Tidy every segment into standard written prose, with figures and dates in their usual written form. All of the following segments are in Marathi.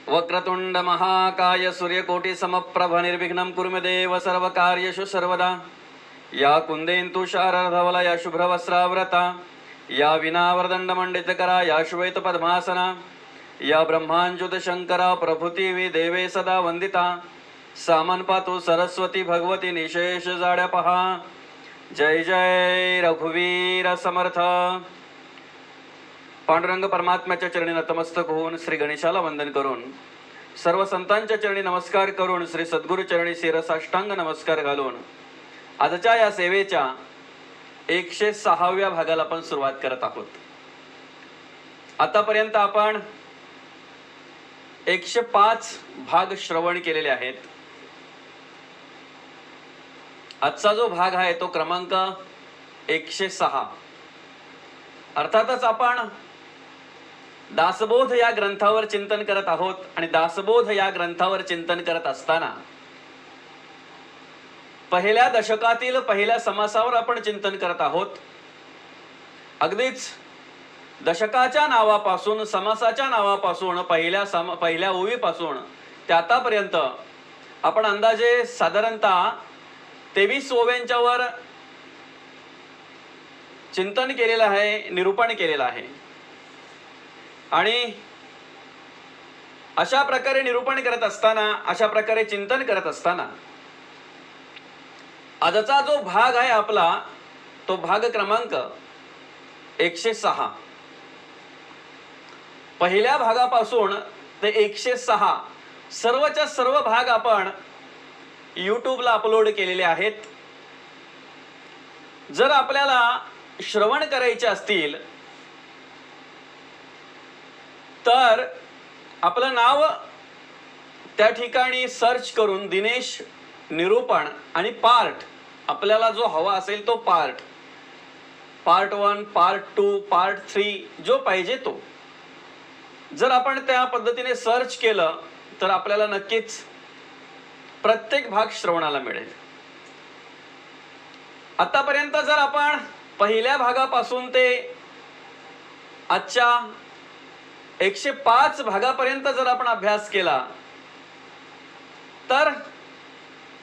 वक्रतुंड महाकाय सूर्यकोटि समप्रभ निर्विघ्नं कुरु मे देव सर्वकार्येषु सर्वदा। या कुंदेन्दु शारधवला या शुभ्रवस्त्राव्रता या विनावर्दण्डमण्डितकरा या श्वेतपद्मासना या ब्रह्माच्युत शंकरा प्रभृती देवे सदा वंदिता। सामन्पातु सरस्वती भगवती निशेष जाड्या पहा। जय जय रघुवीर समर्थ। पांडुरंग परमात्म्याच्या चरणी नतमस्तक होऊन श्री गणेशाला वंदन करून, सर्व संतांच्या चरणी नमस्कार करून, श्री सद्गुरु चरणी शिरसाष्टांग नमस्कार घालून आजच्या या सेवेच्या 106व्या भागाला आपण सुरुवात करत आहोत। आतापर्यंत आपण 105 भाग श्रवण केलेले आहेत। आजचा जो भाग आहे तो क्रमांक 106। अर्थातच आपण दासबोध या ग्रंथावर चिंतन करत आहोत आणि दासबोध या ग्रंथावर चिंतन करत असताना पहिल्या दशकातील पहिल्या समासावर आपण चिंतन करत आहोत। अगदीच दशकाच्या नावापासून, समासाच्या नावापासून, पहिल्या ओवीपासून ते आतापर्यंत आपण अंदाजे साधारणतः 23 ओव्यांच्या वर चिंतन केलेलं आहे, निरूपण केलेलं आहे। आणि अशा प्रकारे निरूपण करत असताना, अशा प्रकारे चिंतन करत असताना आजचा जो भाग आहे आपला तो भाग क्रमांक 106। पहिल्या भागापासून ते 106 सर्वच्या सर्व भाग आपण यूट्यूबला अपलोड केलेले आहेत। जर आपल्याला श्रवण करायचे असतील तर आपलं नाव त्या ठिकाणी सर्च करून दिनेश निरूपण आणि पार्ट, आपल्याला जो हवा असेल तो पार्ट 1, पार्ट 2, पार्ट 3 जो पाहिजे तो जर आपण त्या पद्धतीने सर्च केलं तर आपल्याला नक्कीच प्रत्येक भाग श्रवणाला मिळेल। आतापर्यंत जर आपण पहिल्या भागापासून ते आजच्या 105 भागापर्यंत जर आपण अभ्यास केला तर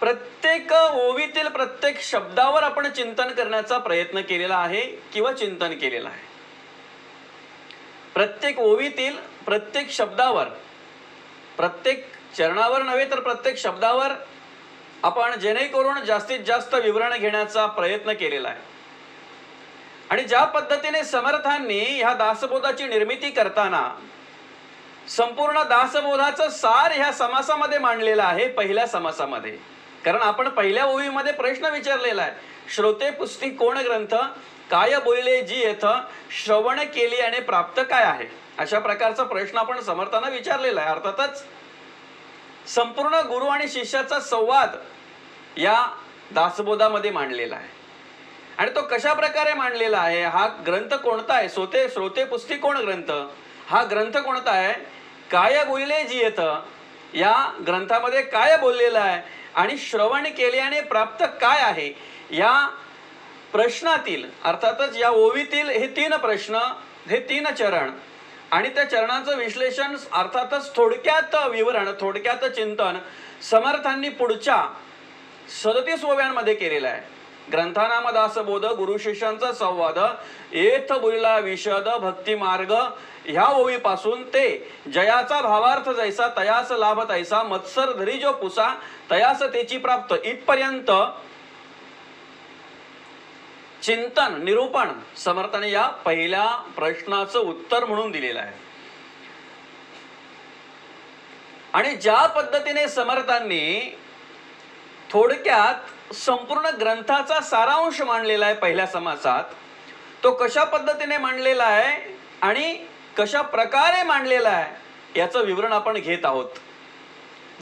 प्रत्येक ओवीतील प्रत्येक शब्दावर आपण चिंतन करण्याचा प्रयत्न केलेला आहे किंवा चिंतन केलेला आहे। प्रत्येक ओवीतील प्रत्येक शब्दावर, प्रत्येक चरणावर नव्हे तर प्रत्येक शब्दावर आपण जेणेकरून जास्तीत जास्त विवरण घेण्याचा प्रयत्न केलेला आहे। आणि ज्या पद्धतीने समर्थांनी ह्या दासबोधाची निर्मिती करताना संपूर्ण दासबोधाचं सार ह्या समासामध्ये मांडलेलं आहे, पहिल्या समासामध्ये। कारण आपण पहिल्या ओवीमध्ये प्रश्न विचारलेला आहे, श्रोते पुस्ती कोण ग्रंथ, काय बोलिले जी येथ, श्रवण केली आणि प्राप्त काय आहे, अशा प्रकारचा प्रश्न आपण समर्थांना विचारलेला आहे। अर्थातच संपूर्ण गुरु आणि शिष्याचा संवाद या दासबोधामध्ये मांडलेला आहे। आणि तो कशा प्रकारे मांडलेला आहे, हा ग्रंथ कोणता आहे, श्रोते पुस्ती कोण ग्रंथ, हा ग्रंथ कोणता आहे, काय बोलिले जी येथ, या ग्रंथामध्ये काय बोललेलं आहे आणि श्रवण केले आणि प्राप्त काय आहे, या प्रश्नातील अर्थातच या ओवीतील हे 3 प्रश्न, हे 3 चरण आणि त्या चरणांचं विश्लेषण, अर्थातच थोडक्यात विवरण, थोडक्यात चिंतन समर्थांनी पुढच्या 37 ओव्यांमध्ये केलेलं आहे। ग्रंथानाम दासबोध, गुरु शिष्यांचा संवाद, येथ बोलिला विशद भक्ती मार्ग, ह्या ओवीपासून ते जयाचा भावार्थ जैसा तयास लाभ तैसा, मत्सर धरी जो पुसा तयास तेची प्राप्त, इथपर्यंत चिंतन निरूपण समर्थाने या पहिल्या प्रश्नाचं उत्तर म्हणून दिलेलं आहे। आणि ज्या पद्धतीने समर्थांनी थोडक्यात संपूर्ण ग्रंथाचा सारांश मांडलेला आहे पहिल्या समासात, तो कशा पद्धतीने मांडलेला आहे आणि कशा प्रकारे मांडलेला आहे याचं विवरण आपण घेत आहोत।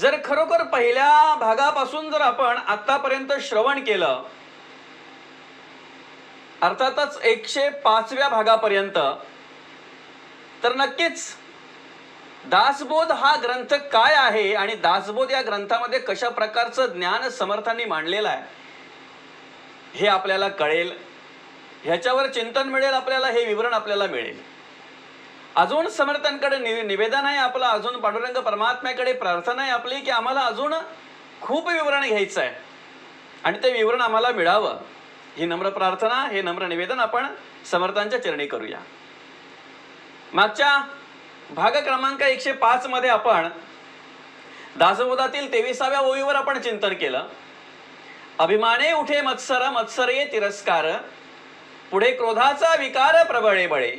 जर खरोखर पहिल्या भागापासून जर आपण आतापर्यंत श्रवण केलं, अर्थातच 105व्या भागापर्यंत, तर नक्कीच दासबोध हा ग्रंथ काय आहे आणि दासबोध या ग्रंथामध्ये कशा प्रकारचं ज्ञान समर्थांनी मांडलेलं आहे हे आपल्याला कळेल, ह्याच्यावर चिंतन मिळेल आपल्याला, हे विवरण आपल्याला मिळेल। अजून समर्थांकडे निवेदन आहे आपलं, अजून पांडुरंग परमात्म्याकडे प्रार्थना आहे आपली की आम्हाला अजून खूप विवरण घ्यायचं आहे आणि ते विवरण आम्हाला मिळावं. ही नम्र प्रार्थना, हे नम्र निवेदन आपण समर्थांच्या चरणी करूया. मागच्या भाग क्रमांक 105 मध्ये आपण दासबोधातील 23व्या ओळीवर आपण चिंतन केलं. अभिमाने उठे मत्सर, मत्सरे तिरस्कार, पुढे क्रोधाचा विकार प्रबळे बळे.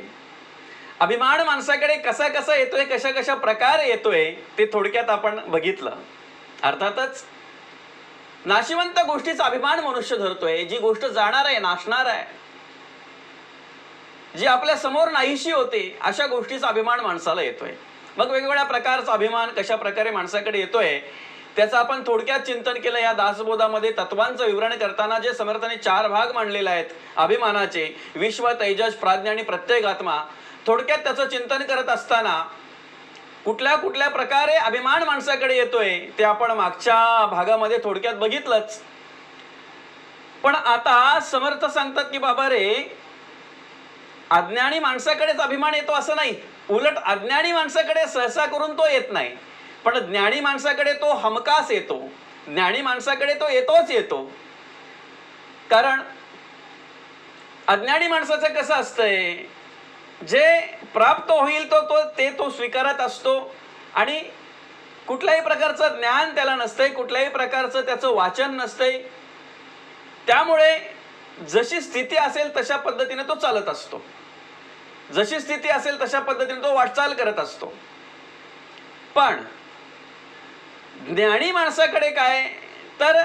अभिमान माणसाकडे कसा कसा येतोय, कशा कशा प्रकारे येतोय ते थोडक्यात आपण बघितलं. अर्थातच नाशिवंत गोष्टीचा अभिमान मनुष्य धरतोय. जी गोष्ट जाणार आहे, नाशणार आहे, जी आपल्या समोर नाहीशी होते, अशा गोष्टीचा अभिमान माणसाला येतोय. मग वेगवेगळ्या प्रकारचा अभिमान कशा प्रकारे माणसाकडे येतोय त्याचं आपण थोडक्यात चिंतन केलं. या दासबोधामध्ये तत्वांचं विवरण करताना जे समर्थांनी 4 भाग मांडलेले आहेत अभिमानाचे, विश्व, तेजस, प्राज्ञा आणि प्रत्येगात्मा, थोडक्यात त्याचं चिंतन करत असताना कुठल्या कुठल्या प्रकारे अभिमान माणसाकडे येतोय ते आपण मागच्या भागामध्ये थोडक्यात बघितलंच. पण आता समर्थ सांगतात की बाबा रे, अज्ञानी माणसाकडेच अभिमान येतो असं नाही. उलट अज्ञानी माणसाकडे सहसा करून तो येत नाही, पण ज्ञानी माणसाकडे तो हमखास येतो. ज्ञानी माणसाकडे तो येतो. कारण अज्ञानी माणसाचं कसं असतंय, जे प्राप्त होईल तो स्वीकारत असतो आणि कुठल्याही प्रकारचं ज्ञान त्याला नसतंय, कुठल्याही प्रकारचं त्याचं वाचन नसतंय. त्यामुळे जशी स्थिती असेल तशा पद्धतीने तो चालत असतो, जशी स्थिती असेल तशा पद्धतीने तो वाटचाल करत असतो. पण ज्ञानी माणसाकडे काय तर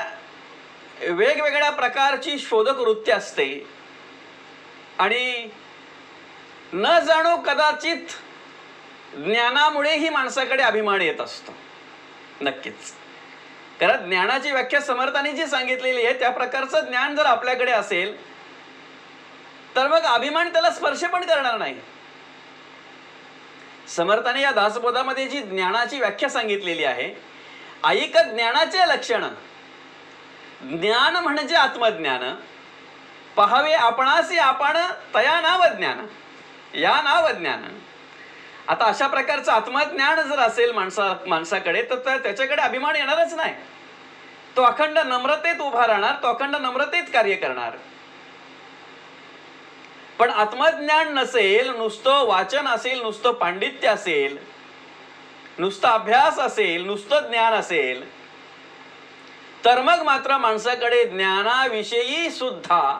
वेगवेगळ्या प्रकारची शोधक वृत्ती असते आणि न जाणो कदाचित ज्ञानामुळे ही माणसाकडे अभिमान येत असतो. नक्कीच, कारण ज्ञानाची व्याख्या समर्थांनी जी सांगितलेली आहे त्या प्रकारचं ज्ञान जर आपल्याकडे असेल तर मग अभिमान त्याला स्पर्श पण करणार नाही. समर्थांनी या दासबोधामध्ये जी ज्ञानाची व्याख्या सांगितलेली आहे, ऐक ज्ञानाचे लक्षण, ज्ञान म्हणजे आत्मज्ञान, पहावे आपणासी आपण तया नाव ज्ञान, या नाव ज्ञान. आता अशा प्रकारचं आत्मज्ञान जर असेल माणसाकडे तर त्याच्याकडे अभिमान येणारच नाही. तो अखंड नम्रतेत उभा राहणार, तो अखंड नम्रतेत कार्य करणार. पण आत्मज्ञान नसेल, नुसतं वाचन असेल, नुसतं पांडित्य असेल, नुसता अभ्यास असेल, नुसतं ज्ञान असेल, तर मग मात्र माणसाकडे ज्ञानाविषयी सुद्धा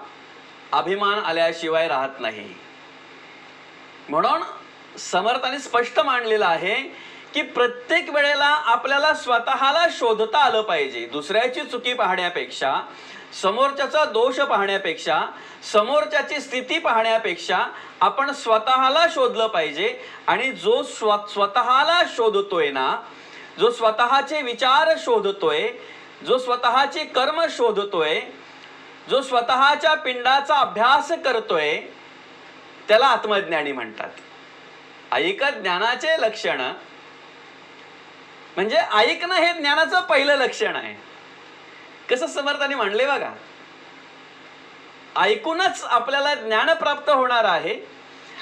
अभिमान आल्याशिवाय राहत नाही. म्हणून समर्थांनी स्पष्ट मांडलेलं आहे की प्रत्येक वेळेला आपल्याला स्वतःला शोधता आलं पाहिजे. दुसऱ्याची चुकी पाहण्यापेक्षा, समोरच्याचा दोष पाहण्यापेक्षा, समोरच्याची स्थिती पाहण्यापेक्षा आपण स्वतःला शोधलं पाहिजे. आणि जो स्वतःला शोधतोय ना, जो स्वतःचे विचार शोधतोय, जो स्वतःचे कर्म शोधतोय, जो स्वतःच्या पिंडाचा अभ्यास करतोय, त्याला आत्मज्ञानी म्हणतात. ऐक ज्ञानाचे लक्षण म्हणजे ऐकणं हे ज्ञानाचं पहिलं लक्षण आहे. कसं समर्थांनी म्हणले बघा, ऐकूनच आपल्याला ज्ञान प्राप्त होणार आहे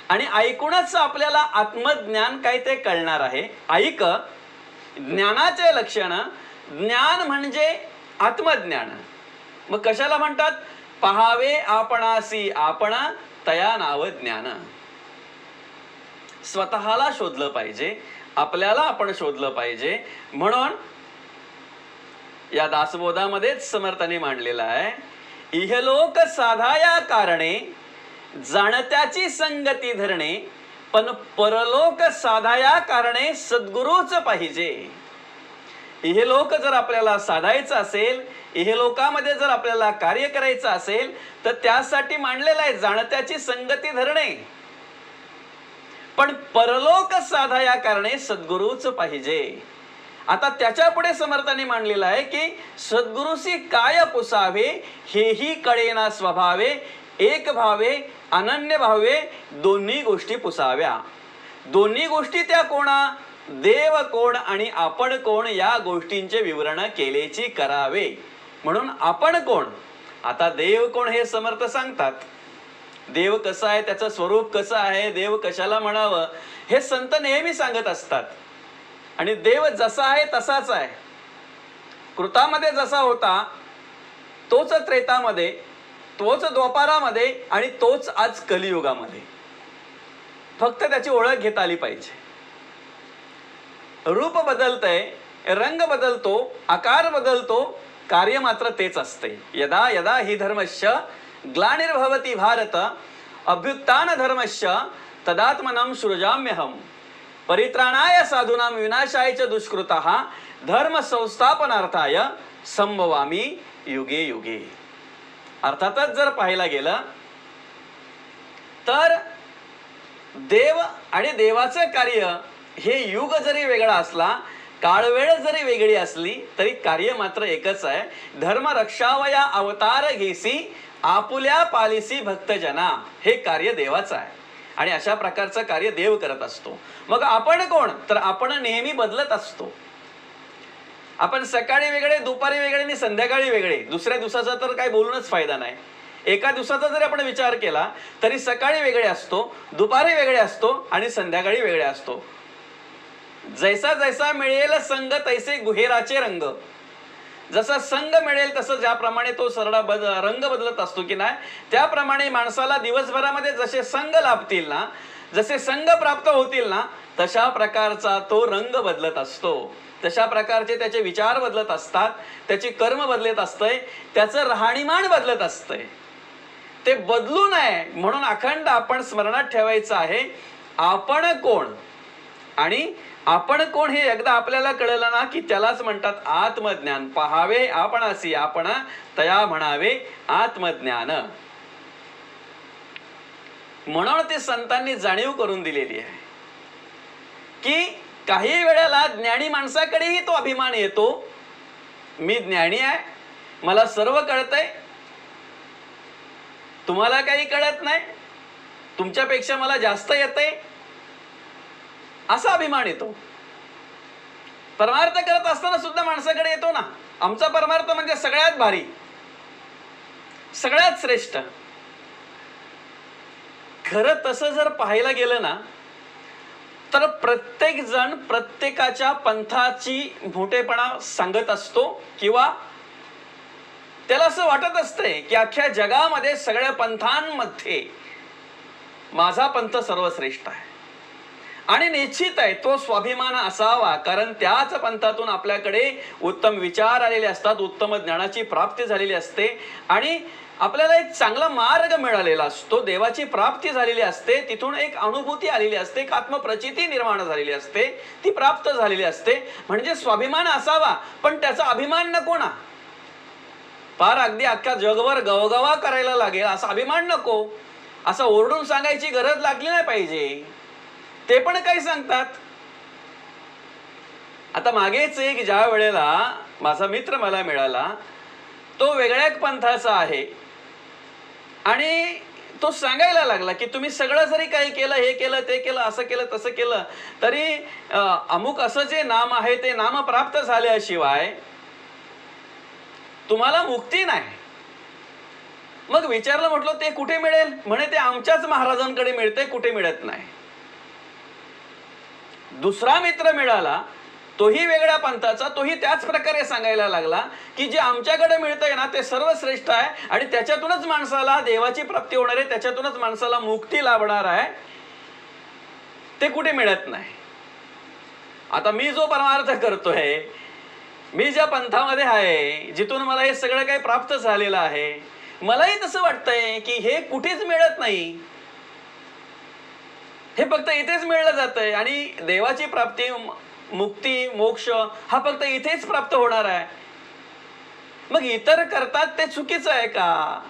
आणि ऐकूनच आपल्याला आत्मज्ञान काय ते कळणार आहे. ऐक ज्ञानाचे लक्षण, ज्ञान म्हणजे आत्मज्ञान. मग कशाला म्हणतात? पहावे आपणासी आपण तया नाव ज्ञान. स्वतःला शोधलं पाहिजे, आपल्याला आपण शोधलं पाहिजे. म्हणून या दासबोधामध्येच समर्थांनी मांडलेला आहे, इहलोक साधाया कारणे जाणत्याची संगती धरणे, पण परलोक साधाया कारणे सद्गुरूच पाहिजे. इहलोक जर आपल्याला साधायचं असेल, इहलोकामध्ये जर आपल्याला कार्य करायचं असेल तर त्यासाठी मांडलेलं आहे जाणत्याची संगती धरणे, पण परलोक साधाया कारणे सद्गुरूच पाहिजे. आता त्याच्या पुढे समर्थांनी मांडलेलं आहे की सद्गुरूसी काय पुसावे हेही कळेना स्वभावे, एक भावे अनन्य भावे दोन्ही गोष्टी पुसाव्या. दोन्ही गोष्टी त्या कोणा? देव कोण आणि आपण कोण या गोष्टींचे विवरण केलेची करावे. म्हणून आपण कोण, आता देव कोण हे समर्थ सांगतात. देव कसा आहे, त्याचं स्वरूप कसं आहे, देव कशाला म्हणावं, हे संत नेहमी सांगत असतात. आणि देव जसा आहे तसाच आहे. कृतामध्ये जसा होता तोच त्रेतामध्ये, तोच द्वापारामध्ये आणि तोच आज कलियुगामध्ये. फक्त त्याची ओळख घेता आली पाहिजे. रूप बदलतंय, रंग बदलतो, आकार बदलतो, कार्य मात्र तेच असते. यदा यदा हि धर्मस्य ग्लानिर्भवति भारत अभ्युत्थान धर्मस्य तदात्मनं सृजाम्यहम परित्राणाय साधूनां विनाशाय च दुष्कृतः धर्म संस्थापनार्थाय संभवामी युगे युगे. अर्थातच जर पाहायला गेलं तर देव आणि देवाचं कार्य हे युग जरी वेगळा असला, काळवेळ जरी वेगळी असली, तरी कार्य मात्र एकच आहे. धर्म रक्षावया अवतार घेसी आपुल्या पालिसी भक्तजना. हे कार्य देवाचं आहे आणि अशा प्रकारचं कार्य देव करत असतो. मग आपण कोण? तर आपण नेहमी बदलत असतो. आपण सकाळी वेगळे, दुपारी वेगळे आणि संध्याकाळी वेगळे. दुसऱ्या दिवसाचा तर काही बोलूनच फायदा नाही. एका दिवसाचा जरी आपण विचार केला तरी सकाळी वेगळे असतो, दुपारी वेगळे असतो आणि संध्याकाळी वेगळे असतो. जैसा जैसा मिळेल संग तैसे गुहेराचे रंग. जसा संग मिळेल तसं ज्याप्रमाणे तो सरळा रंग बदलत असतो की नाही, त्याप्रमाणे माणसाला दिवसभरामध्ये जसे संग लाभतील ना, जसे संग प्राप्त होतील ना, तशा प्रकारचा तो रंग बदलत असतो. तशा प्रकारचे त्याचे विचार बदलत असतात, त्याची कर्म बदलत असतंय, त्याचं राहणीमान बदलत असतंय. ते बदलू नये म्हणून अखंड आपण स्मरणात ठेवायचं आहे आपण कोण. आणि आपण कोण हे एकदा आपल्याला कळलं ना की त्यालाच म्हणतात आत्मज्ञान. पहावे आपणासी आपण तया म्हणावे आत्मज्ञान. म्हणून ते संतांनी जाणीव करून दिलेली आहे की काही वेळेला ज्ञानी माणसाकडेही तो अभिमान येतो, मी ज्ञानी आहे, मला सर्व कळतंय, तुम्हाला काही कळत नाही, तुमच्यापेक्षा मला जास्त येतंय, असा अभिमान येतो. परमार्थ करत असताना सुद्धा माणसाकडे येतो ना, आमचा परमार्थ म्हणजे सगळ्यात भारी, सगळ्यात श्रेष्ठ. खरं तसं जर पाहायला गेलं ना तर प्रत्येक जण प्रत्येकाच्या पंथाची मोठेपणा सांगत असतो किंवा त्याला असं वाटत असते की अख्ख्या जगामध्ये सगळ्या पंथांमध्ये माझा पंथ सर्वश्रेष्ठ आहे. आणि निश्चित आहे तो स्वाभिमान असावा, कारण त्याच पंथातून आपल्याकडे उत्तम विचार आलेले असतात, उत्तम ज्ञानाची प्राप्ती झालेली असते आणि आपल्याला एक चांगला मार्ग मिळालेला असतो, देवाची प्राप्ती झालेली असते, तिथून एक अनुभूती आलेली असते, एक आत्मप्रचिती निर्माण झालेली असते, ती प्राप्त झालेली असते. म्हणजे स्वाभिमान असावा, पण त्याचा अभिमान नको ना. फार अगदी अख्ख्या जगभर गवगवा करायला लागेल असा अभिमान नको, असं ओरडून सांगायची गरज लागली नाही पाहिजे. ते पण काही सांगतात. आता मागेच एक ज्या वेळेला माझा मित्र मला मिळाला, तो वेगळ्या पंथाचा आहे आणि तो सांगायला लागला की तुम्ही सगळं जरी काही केलं, हे केलं, ते केलं, असं केलं, तसं केलं, तरी अमुक असं जे नाम आहे ते नाम प्राप्त झाल्याशिवाय तुम्हाला मुक्ती नाही. मग विचारलं, म्हटलं ते कुठे मिळेल? म्हणे ते आमच्याच महाराजांकडे मिळते, कुठे मिळत नाही. दुसरा मित्र मिळाला, तोही वेगळ्या पंथाचा, तोही त्याच प्रकारे सांगायला लागला की जे आमच्याकडे मिळतंय ना ते सर्वश्रेष्ठ आहे आणि त्याच्यातूनच माणसाला देवाची प्राप्ती होणार आहे, त्याच्यातूनच माणसाला मुक्ती लाभणार आहे, ते कुठे मिळत नाही. आता मी जो परमार्थ करतोय, मी ज्या पंथामध्ये आहे, जिथून मला हे सगळं काही प्राप्त झालेलं आहे, मलाही तसं वाटतंय की हे कुठेच मिळत नाही, हे फक्त इथेच मिळलं जातंय आणि देवाची प्राप्ती, मुक्ती, मोक्ष हा फक्त इथेच प्राप्त होणार आहे. मग इतर करतात ते चुकीचं आहे का?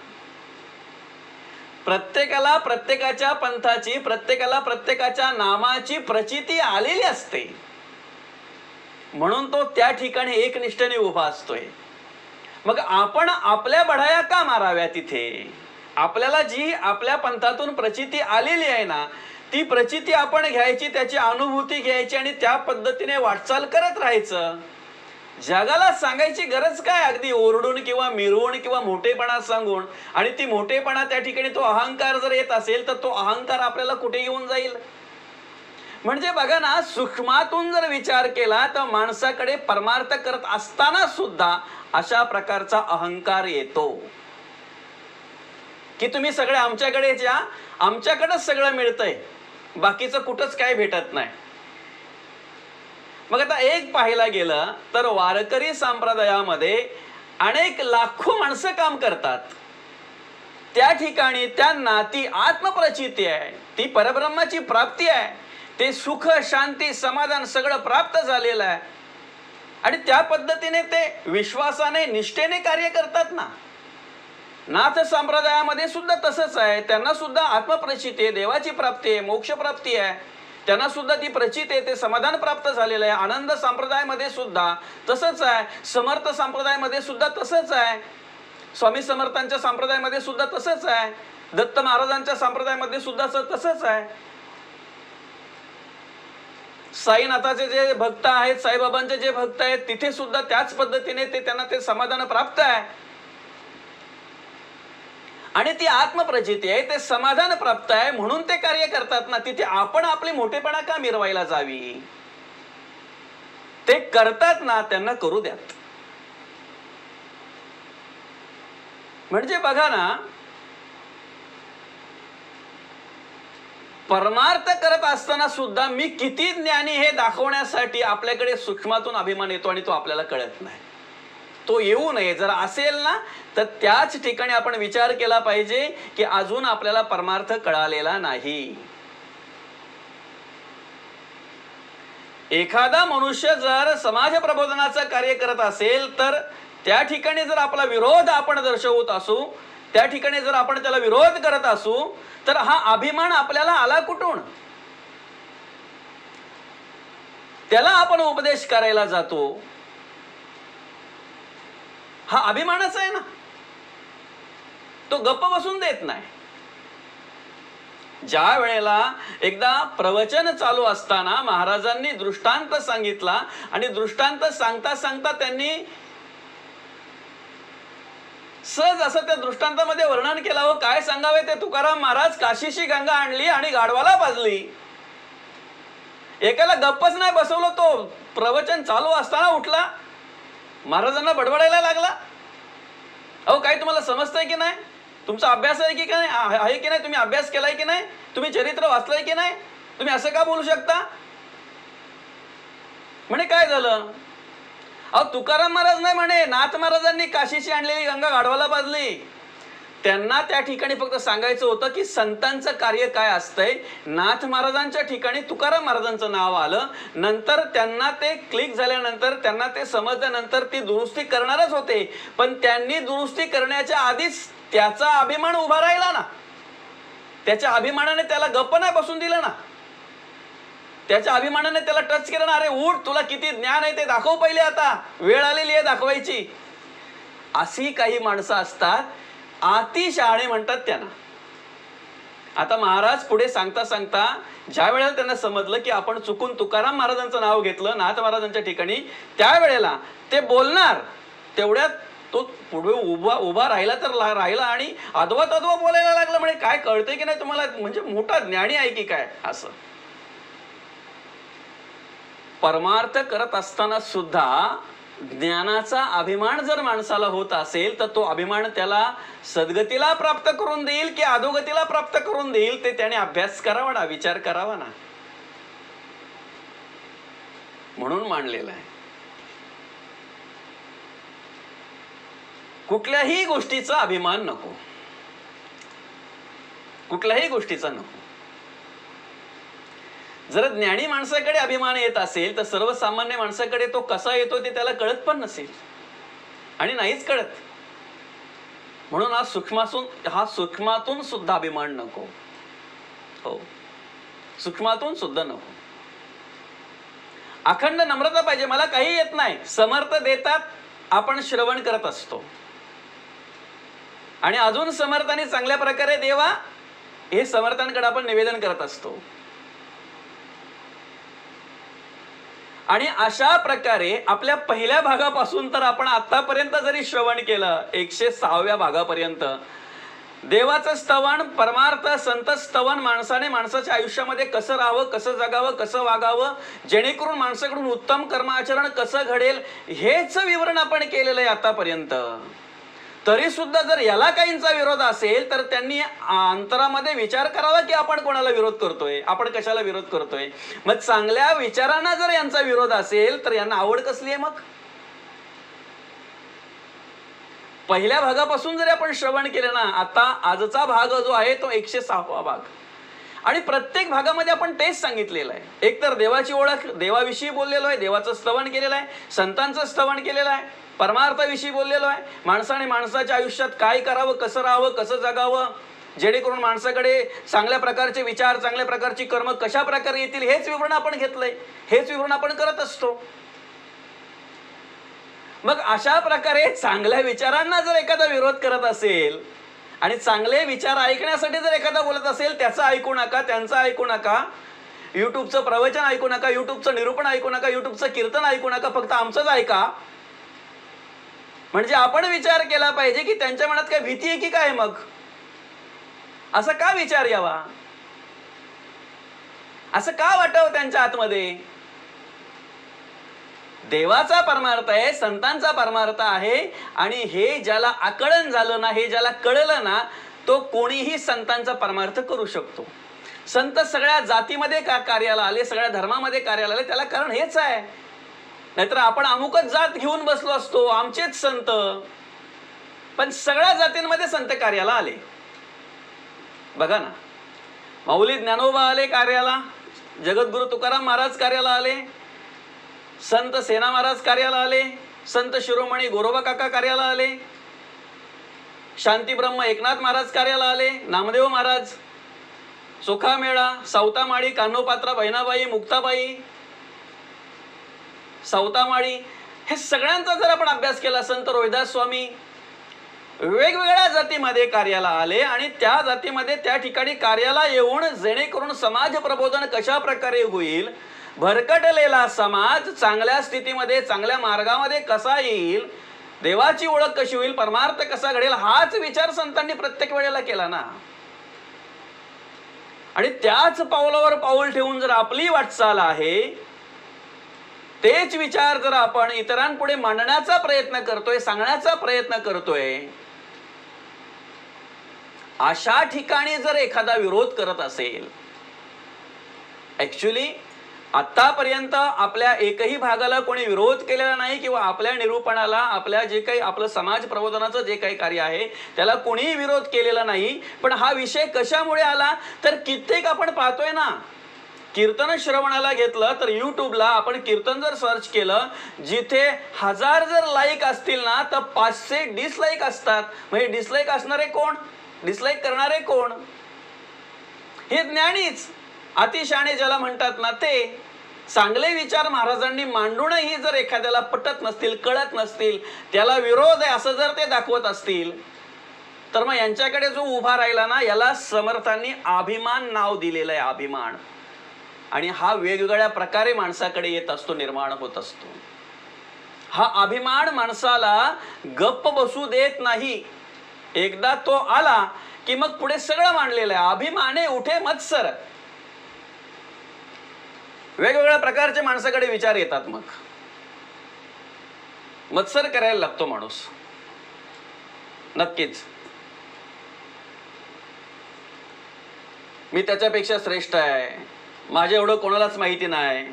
प्रत्येकाला प्रत्येकाच्या पंथाची, प्रत्येकाला प्रत्येकाच्या नामाची प्रचिती आलेली असते, म्हणून तो त्या ठिकाणी एकनिष्ठेने उभा असतोय. मग आपण आपल्या बढाया का माराव्या तिथे? आपल्याला जी आपल्या पंथातून प्रचिती आलेली आहे ना, ती प्रचिती आपण घ्यायची, त्याची अनुभूती घ्यायची आणि त्या पद्धतीने वाटचाल करत राहायचं. जगाला सांगायची गरज काय, अगदी ओरडून किंवा मिरवून किंवा मोठेपणा सांगून. आणि ती मोठेपणा त्या ठिकाणी तो अहंकार जर येत असेल तर तो अहंकार आपल्याला कुठे घेऊन जाईल. म्हणजे बघा ना, सूक्ष्मातून जर विचार केला तर माणसाकडे परमार्थ करत असताना सुद्धा अशा प्रकारचा अहंकार येतो की तुम्ही सगळे आमच्याकडेच या, आमच्याकडेच सगळं मिळतंय, बाकीचं कुठंच काय भेटत नाही. मग आता एक पाहायला गेलं तर वारकरी संप्रदायामध्ये अनेक लाखो माणसं काम करतात. त्या ठिकाणी त्यांना ती आत्मप्रचिती आहे, ती परब्रह्माची प्राप्ती आहे, ते सुख शांती समाधान सगळं प्राप्त झालेलं आहे. आणि त्या पद्धतीने ते विश्वासाने निष्ठेने कार्य करतात ना. नाथ संप्रदायामध्ये सुद्धा तसंच आहे. त्यांना सुद्धा आत्मप्रचिती आहे, देवाची प्राप्ती आहे, मोक्ष प्राप्ती आहे, त्यांना सुद्धा ती प्रचिती आहे, ते समाधान प्राप्त झालेलं आहे. आनंद संप्रदायामध्ये सुद्धा तसंच आहे, समर्थ संप्रदायामध्ये सुद्धा तसंच आहे, स्वामी समर्थांच्या संप्रदायामध्ये सुद्धा तसंच आहे, दत्त महाराजांच्या संप्रदायामध्ये सुद्धा तसंच आहे. साईनाथाचे जे भक्त आहेत, साईबाबांचे जे भक्त आहेत, तिथे सुद्धा त्याच पद्धतीने त्यांना ते समाधान प्राप्त आहे. आणि ती आत्मप्रचिती आहे, ते समाधान प्राप्त आहे, म्हणून ते कार्य करतात ना. तिथे आपण आपली मोठेपणा का मिरवायला जावी. ते करतात ना, त्यांना करू द्यात. म्हणजे बघा ना, परमार्थ करत असताना सुद्धा मी किती ज्ञानी हे दाखवण्यासाठी आपल्याकडे सूक्ष्मातून अभिमान येतो आणि तो आपल्याला कळत नाही. तो येऊ नये. जर असेल ना तर त्याच ठिकाणी आपण विचार केला पाहिजे की अजून आपल्याला परमार्थ कळालेला नाही. एखादा मनुष्य जर समाज प्रबोधनाचं कार्य करत असेल तर त्या ठिकाणी जर आपला विरोध आपण दर्शवत असू, त्या ठिकाणी जर आपण त्याला विरोध करत असू, तर हा अभिमान आपल्याला आला कुठून. त्याला आपण उपदेश करायला जातो, हा अभिमानच आहे ना. तो गप्प बसून देत नाही. ज्या वेळेला एकदा प्रवचन चालू असताना महाराजांनी दृष्टांत सांगितला आणि दृष्टांत सांगता सांगता त्यांनी सहज असं त्या दृष्टांतामध्ये वर्णन केलं. हो काय सांगावे ते, तुकाराम महाराज काशीशी गंगा आणली आणि गाढवाला पाजली. एकाला गप्पच नाही बसवलं, तो प्रवचन चालू असताना उठला, महाराजांना बडबडायला लागला. अहो काय तुम्हाला समजतंय की नाही, तुमचा अभ्यास आहे की काय आहे की नाही, तुम्ही अभ्यास केलाय की नाही, तुम्ही चरित्र वाचलंय की नाही, तुम्ही असं का बोलू शकता. म्हणे काय झालं. अहो तुकाराम महाराज नाही म्हणे, नाथ महाराजांनी काशीशी आणलेली गंगा गाढवाला पाजली. त्यांना त्या ठिकाणी फक्त सांगायचं होतं की संतांचं कार्य काय असतंय. नाथ महाराजांच्या ठिकाणी तुकाराम महाराजांचं नाव आलं, नंतर त्यांना ते क्लिक झाल्यानंतर, त्यांना ते समजल्यानंतर ती दुरुस्ती करणारच होते. पण त्यांनी दुरुस्ती करण्याच्या आधीच त्याचा अभिमान उभा राहिला ना. त्याच्या अभिमानाने त्याला गप्प नाही बसून दिलं ना. त्याच्या अभिमानाने त्याला टच केलं ना. अरे उठ, तुला किती ज्ञान आहे ते दाखव पहिले, आता वेळ आलेली आहे दाखवायची. अशी काही माणसं असतात, अतिशहाणे म्हणतात त्यांना. आता महाराज पुढे सांगता सांगता ज्या वेळेला त्यांना समजलं की आपण चुकून तुकाराम महाराजांचं नाव घेतलं नाथ महाराजांच्या ठिकाणी, त्यावेळेला ते बोलणार, तेवढ्यात तो पुढे उभा राहिला तर राहिला आणि अद्वा तद्वा बोलायला लागला. म्हणे काय कळतंय की नाही तुम्हाला, म्हणजे मोठा ज्ञानी आहे की काय. असं परमार्थ करत असताना सुद्धा ज्ञानाचा अभिमान जर माणसाला होत असेल तर तो अभिमान त्याला सद्गतीला प्राप्त करून देईल की अधोगतीला प्राप्त करून देईल, ते त्याने अभ्यास करावा ना, विचार करावा ना. म्हणून मांडलेलं आहे. कुठल्याही गोष्टीचा अभिमान नको, कुठल्याही गोष्टीचा नको. जर ज्ञानी माणसाकडे अभिमान येत असेल तर सर्वसामान्य माणसाकडे तो कसा येतो ते त्याला कळत पण नसेल आणि नाहीच कळत. म्हणून हा सूक्ष्मातून सुद्धा अभिमान नको. हो, सूक्ष्मातून सुद्धा नको. अखंड नम्रता पाहिजे. मला काही येत नाही, समर्थ देतात, आपण श्रवण करत असतो आणि अजून समर्थांनी चांगल्या प्रकारे देवा हे समर्थांकडे आपण निवेदन करत असतो. आणि अशा प्रकारे आपल्या पहिल्या भागापासून तर आपण आतापर्यंत जरी श्रवण केलं 106व्या भागापर्यंत, देवाचं स्तवन, परमार्थ, संत स्तवन, माणसाने माणसाच्या आयुष्यामध्ये कसं राहावं, कसं जगावं, कसं वागावं, जेणेकरून माणसाकडून उत्तम कर्माचरण कसं घडेल, हेच विवरण आपण केलेलं आहे आतापर्यंत. तरी सुद्धा जर याला काहींचा विरोध असेल तर त्यांनी अंतरामध्ये विचार करावा की आपण कोणाला विरोध करतोय, आपण कशाला विरोध करतोय. मग चांगल्या विचारांना जर यांचा विरोध असेल तर यांना आवड कसली आहे. मग पहिल्या भागापासून जरी आपण श्रवण केलं ना, आता आजचा भाग जो आहे तो 106वा भाग, आणि प्रत्येक भागामध्ये आपण तेच सांगितलेलं आहे. एक तर देवाची ओळख, देवाविषयी बोललेलो आहे, देवाचं स्तवन केलेलं आहे, संतांचं स्तवन केलेलं आहे, परमार्थाविषयी बोललेलो आहे, माणसाने माणसाच्या आयुष्यात काय करावं, कसं राहावं, कसं जगावं, जेणेकरून माणसाकडे चांगल्या प्रकारचे विचार, चांगल्या प्रकारची कर्म कशा प्रकारे येतील, हेच विवरण आपण घेतलंय, हेच विवरण आपण करत असतो. मग अशा प्रकारे चांगल्या विचारांना जर एखादा विरोध करत असेल आणि चांगले विचार ऐकण्यासाठी जर एखादा बोलत असेल, त्याचं ऐकू नका, त्यांचं ऐकू नका, युट्यूबचं प्रवचन ऐकू नका, युट्यूबचं निरूपण ऐकू नका, युट्यूबचं कीर्तन ऐकू नका, फक्त आमचंच ऐका. म्हणजे आपण विचार केला पाहिजे की त्यांच्या मनात काय भीती आहे की काय. मग असं का विचार यावा, असं का वाटावं त्यांच्या आतमध्ये. देवाचा परमार्थ आहे, संतांचा परमार्थ आहे, आणि हे ज्याला आकलन झालं ना, हे ज्याला कळलं ना, तो कोणीही संतांचा परमार्थ करू शकतो. संत सगळ्या जातीमध्ये कार्याला आले, सगळ्या धर्मामध्ये कार्याला आले, त्याला कारण हेच आहे. नाहीतर आपण अमुकच जात घेऊन बसलो असतो, आमचेच संत. पण सगळ्या जातींमध्ये संत कार्याला आले. बघा ना, माऊली ज्ञानोबा आले कार्याला, जगद्गुरु तुकाराम महाराज कार्याला आले, संत सेना महाराज कार्याला आले, संत शिरोमणी गोरोबा काका कार्याला आले, शांती ब्रह्म एकनाथ महाराज कार्याला आले, नामदेव महाराज, सुखामेळा, सावतामाळी, कान्होपात्रा, बहिणाबाई, मुक्ताबाई, सावतामाळी, हे सगळ्यांचा जर आपण अभ्यास केला, संत रोहिदास स्वामी वेगवेगळ्या जातीमध्ये कार्याला आले, आणि त्या जातीमध्ये त्या ठिकाणी कार्याला येऊन जेणेकरून समाज प्रबोधन कशा प्रकारे होईल, भरकटलेला समाज चांगल्या स्थितीमध्ये, चांगल्या मार्गामध्ये कसा येईल, देवाची ओळख कशी होईल, परमार्थ कसा घडेल, हाच विचार संतांनी प्रत्येक वेळेला केला ना. आणि त्याच पावलावर पाऊल ठेवून जर आपली वाटचाल आहे, तेच विचार जर आपण इतरांपुढे मांडण्याचा प्रयत्न करतोय, सांगण्याचा प्रयत्न करतोय, अशा ठिकाणी जर एखादा विरोध करत असेल, ऍक्च्युली आतापर्यंत आपल्या एकही भागाला कोणी विरोध केलेला नाही, किंवा आपल्या निरूपणाला, आपल्या जे काही आपलं समाज प्रबोधनाचं जे काही कार्य आहे त्याला कोणीही विरोध केलेला नाही. पण हा विषय कशामुळे आला तर कित्येक आपण पाहतोय ना, कीर्तन श्रवणाला घेतलं तर युट्यूबला आपण कीर्तन जर सर्च केलं, जिथे 1000 जर लाईक असतील ना, तर 500 डिसलाईक असतात. म्हणजे डिसलाईक असणारे कोण, डिसलाईक करणारे कोण, हे ज्ञानीच, अतिशहाणे ज्याला म्हणतात ना ते. चांगले विचार महाराजांनी मांडूनही जर एखाद्याला पटत नसतील, कळत नसतील, त्याला विरोध आहे असं जर ते दाखवत असतील, तर मग यांच्याकडे जो उभा राहिला ना, याला समर्थांनी अभिमान नाव दिलेलं आहे, अभिमान. आणि हा वेगवेगळ्या प्रकारे माणसाकडे येत असतो, निर्माण होत असतो. हा अभिमान माणसाला गप्प बसू देत नाही. एकदा तो आला की मग पुढे सगळं मांडलेलं आहे. अभिमाने उठे मत्सर, वेगवेगळ्या प्रकारचे माणसाकडे विचार येतात, मग मत्सर करायला लागतो माणूस. नक्कीच मी त्याच्यापेक्षा श्रेष्ठ आहे, माझ्या एवढं कोणालाच माहिती नाही,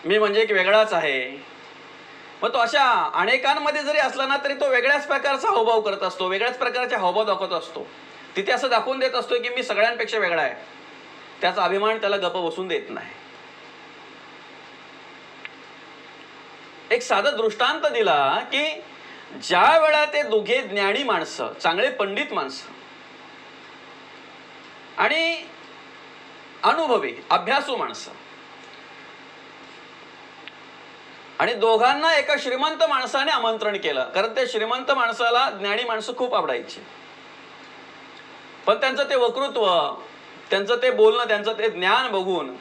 मी म्हणजे एक वेगळाच आहे. मग तो अशा अनेकांमध्ये जरी असला ना, तरी तो वेगळ्याच प्रकारचा हावभाव करत असतो, वेगळ्याच प्रकारचे हावभाव दाखवत असतो. तिथे असं दाखवून देत असतो की मी सगळ्यांपेक्षा वेगळा आहे. त्याचा अभिमान त्याला गप्प बसून देत नाही. एक साधा दृष्टांत दिला की ज्या वेळा ते दोघे ज्ञानी माणसं, चांगले पंडित माणसं आणि अनुभवी अभ्यासू माणसं, आणि दोघांना एका श्रीमंत माणसाने आमंत्रण केलं, कारण त्या श्रीमंत माणसाला ज्ञानी माणसं खूप आवडायची. पण त्यांचं ते वक्तृत्व, त्यांचं ते बोलणं, त्यांचं ते ज्ञान बघून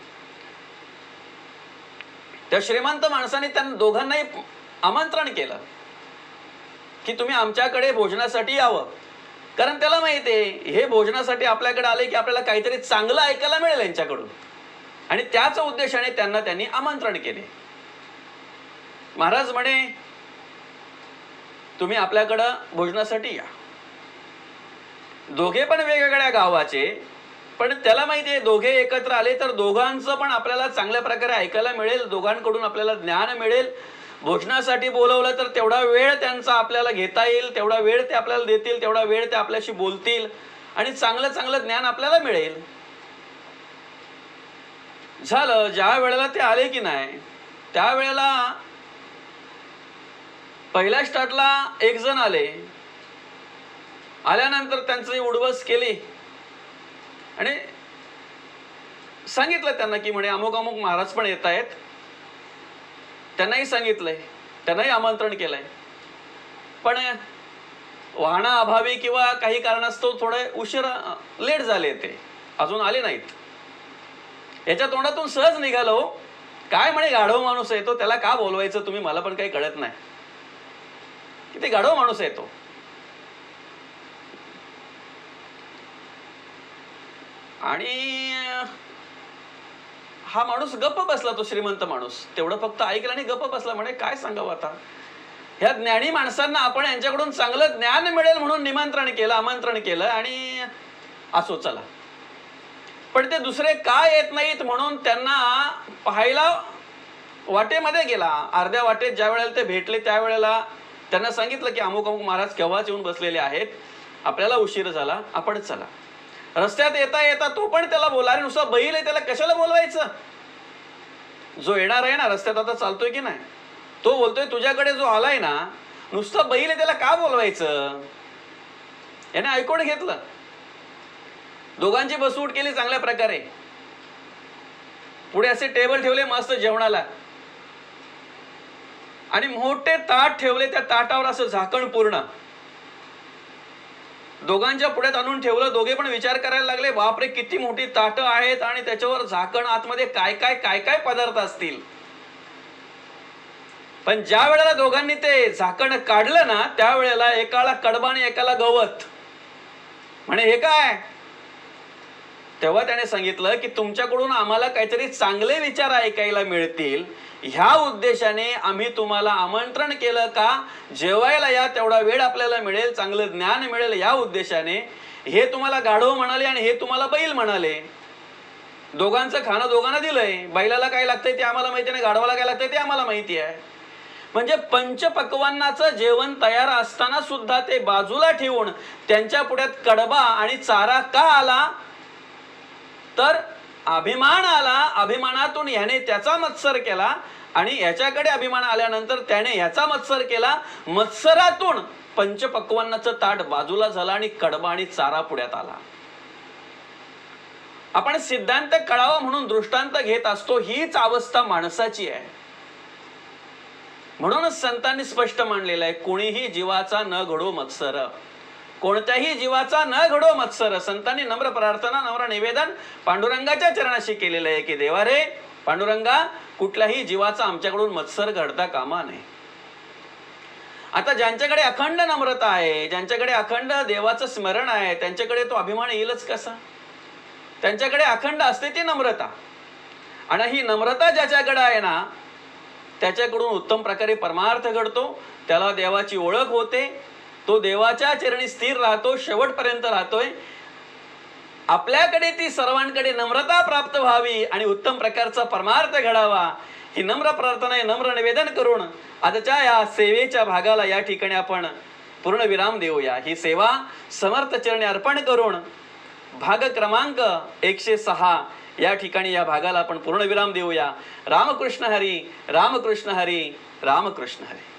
त्या श्रीमंत माणसाने त्यांना दोघांनाही आमंत्रण केलं की तुम्ही आमच्याकडे भोजनासाठी यावं, कारण त्याला माहिती आहे हे भोजनासाठी आपल्याकडे आले की आपल्याला काहीतरी चांगलं ऐकायला मिळेल यांच्याकडून, आणि त्याच उद्देशाने त्यांनी आमंत्रण केले. महाराज म्हणे तुम्ही आपल्याकडं भोजनासाठी या. दोघे पण वेगवेगळ्या गावाचे, पण त्याला माहिती आहे दोघे एकत्र आले तर दोघांचं पण आपल्याला चांगल्या प्रकारे ऐकायला मिळेल, दोघांकडून आपल्याला ज्ञान मिळेल. भोजनासाठी बोलवलं तर तेवढा वेळ त्यांचा आपल्याला घेता येईल, तेवढा वेळ ते आपल्याला देतील, तेवढा वेळ ते आपल्याशी बोलतील आणि चांगलं चांगलं ज्ञान आपल्याला मिळेल. झालं. ज्या वेळेला ते आले की नाही त्यावेळेला पहिल्या स्टार्टला एक जण आले. आल्यानंतर त्यांची उडबस केली आणि सांगितलं त्यांना की म्हणे अमुक अमुक महाराज पण येत आहेत. त्यांनाही सांगितलंय, त्यांनाही आमंत्रण केलंय, पण वाहनाअभावी किंवा काही कारणास्तव थोडे उशीर लेट झाले, ते अजून आले नाहीत. याच्या तोंडातून सहज निघालो, काय म्हणे गाढव माणूस येतो, त्याला का बोलवायचं तुम्ही, मला पण काही कळत नाही. किती गाढव माणूस येतो. आणि हा माणूस गप्प बसला, तो श्रीमंत माणूस तेवढं फक्त ऐकलं आणि गप्प बसला. म्हणे काय सांगावं आता, ह्या ज्ञानी माणसांना आपण यांच्याकडून चांगलं ज्ञान मिळेल म्हणून निमंत्रण केलं, आमंत्रण केलं आणि असो चला. पण ते दुसरे का येत नाहीत म्हणून त्यांना पाहायला वाटेमध्ये गेला. अर्ध्या वाटेत ज्या वेळेला ते भेटले त्यावेळेला त्यांना सांगितलं की अमुक अमुक महाराज केव्हाच येऊन बसलेले आहेत, आपल्याला उशीर झाला, आपण चला. रस्त्यात येता येता तो पण त्याला बोला, अरे नुसता बैल आहे त्याला कशाला बोलवायचं, जो येणार आहे ना रस्त्यात आता चालतोय की नाही, तो बोलतोय तुझ्याकडे जो आलाय ना नुसता बैल आहे त्याला का बोलवायचं. याने ऐकून घेतलं. दोघांची बसवूट केली चांगल्या प्रकारे. पुढे असे टेबल ठेवले मस्त जेवणाला आणि मोठे ताट ठेवले, त्या ताटावर असं झाकण पूर्ण दोघांच्या पुढ्यात आणून ठेवलं. दोघे पण विचार करायला लागले, बापरे किती मोठी ताटं आहेत आणि त्याच्यावर झाकण, आतमध्ये काय काय काय काय पदार्थ असतील. पण ज्या वेळेला दोघांनी ते झाकण काढलं ना त्यावेळेला एकाला कडबा आणि एकाला गवत. म्हणे हे काय. तेव्हा त्याने सांगितलं की तुमच्याकडून आम्हाला काहीतरी चांगले विचार ऐकायला मिळतील ह्या उद्देशाने आम्ही तुम्हाला आमंत्रण केलं. का जेवायला या, तेवढा वेळ आपल्याला मिळेल, चांगलं ज्ञान मिळेल या उद्देशाने. हे तुम्हाला गाढव म्हणाले आणि हे तुम्हाला बैल म्हणाले. दोघांचं खाणं दोघांना दिलंय. बैलाला काय लागतंय ते आम्हाला माहिती नाही, गाढवाला काय लागतंय ते आम्हाला माहिती आहे. म्हणजे पंचपक्वान्नाचं जेवण तयार असताना सुद्धा ते बाजूला ठेवून त्यांच्या पुढ्यात कडबा आणि चारा का आला, तर अभिमान आला. अभिमानातून याने त्याचा मत्सर केला आणि याच्याकडे अभिमान आल्यानंतर त्याने याचा मत्सर केला. मत्सरातून पंचपक्वान्नाचं ताट बाजूला झालं आणि कडबा आणि चारा पुढ्यात आला. आपण सिद्धांत कळावा म्हणून दृष्टांत घेत असतो, हीच अवस्था माणसाची आहे. म्हणूनच संतांनी स्पष्ट मांडलेलं आहे, कोणीही जीवाचा न घडो मत्सर, कोणत्याही जीवाचा न घडो मत्सर. संतांनी नम्र प्रार्थना, नम्र निवेदन पांडुरंगाच्या चरणाशी केलेलं आहे की देवा रे पांडुरंगा, कुठल्याही जीवाचा आमच्याकडून मत्सर घडता कामा नये. आता ज्यांच्याकडे अखंड नम्रता आहे, ज्यांच्याकडे अखंड देवाचं स्मरण आहे, त्यांच्याकडे तो अभिमान येईलच कसा. त्यांच्याकडे अखंड असते ती नम्रता, आणि ही नम्रता ज्याच्याकडे आहे ना त्याच्याकडून उत्तम प्रकारे परमार्थ घडतो, त्याला देवाची ओळख होते, तो देवाच्या चरणी स्थिर राहतो, शेवटपर्यंत राहतोय. आपल्याकडे ती सर्वांकडे नम्रता प्राप्त व्हावी आणि उत्तम प्रकारचा परमार्थ घडावा ही नम्र प्रार्थना, नम्र निवेदन करून आजच्या या सेवेच्या भागाला या ठिकाणी आपण पूर्ण विराम देऊया. ही सेवा समर्थ चरणी अर्पण करून भाग क्रमांक 106 या ठिकाणी या भागाला आपण पूर्ण विराम देऊया. रामकृष्ण हरी, रामकृष्ण हरी, रामकृष्ण हरी.